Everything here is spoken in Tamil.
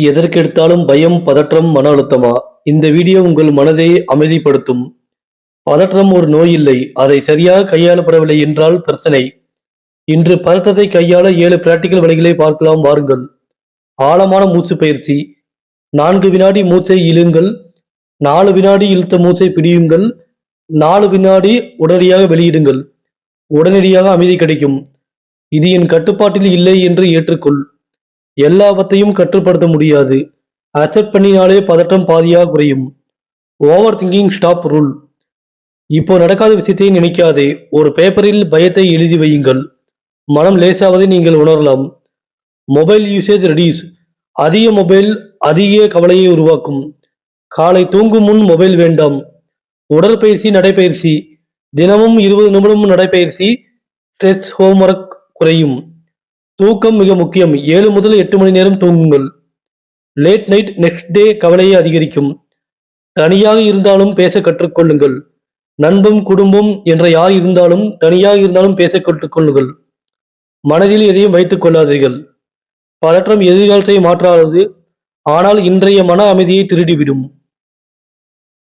எதற்கெடுத்தாலும் பயம், பதற்றம், மன அழுத்தமா? இந்த வீடியோ உங்கள் மனதை அமைதிப்படுத்தும். பதற்றம் ஒரு நோய் இல்லை. அதை சரியாக கையாளப்படவில்லை என்றால் பிரச்சனை. இன்று பதற்றத்தை கையாள 7 பிராக்டிகல் வழிகளை பார்க்கலாம் வாருங்கள். ஆழமான மூச்சு பயிற்சி. 4 வினாடி மூச்சை இழுங்கள். 4 வினாடி இழுத்த மூச்சை பிடியுங்கள். 4 வினாடி உடனடியாக வெளியிடுங்கள். உடனடியாக அமைதி கிடைக்கும். இது என் கட்டுப்பாட்டில் இல்லை என்று ஏற்றுக்கொள். எல்லாவற்றையும் கட்டுப்படுத்த முடியாது. அக்செப்ட் பண்ணினாலே பதட்டம் பாதியாக குறையும். Over thinking stop rule. இப்போ நடக்காத விஷயத்தை நினைக்காதே. ஒரு பேப்பரில் பயத்தை எழுதி வையுங்கள். மனம் லேசாவதை நீங்கள் உணரலாம். Mobile usage reduce. அதிக மொபைல் அதிக கவலையை உருவாக்கும். காலை தூங்கும் முன் மொபைல் வேண்டாம். உடற்பயிற்சி, நடைப்பயிற்சி. தினமும் 20 நிமிடம் நடைப்பயிற்சி. ஸ்ட்ரெஸ் ஹோம்ஒர்க் குறையும். தூக்கம் மிக முக்கியம். 7 முதல் 8 மணி நேரம் தூங்குங்கள். லேட் நைட் நெக்ஸ்ட் டே கவலையை அதிகரிக்கும். தனியாக இருந்தாலும் பேச கற்றுக்கொள்ளுங்கள். நண்பன், குடும்பம் என்ற யார் இருந்தாலும் தனியாக இருந்தாலும் பேச கற்றுக்கொள்ளுங்கள். மனதில் எதையும் வைத்துக் கொள்ளாதீர்கள். பதற்றம் எதிர்காலத்தை மாற்றாதது, ஆனால் இன்றைய மன அமைதியை திருடிவிடும்.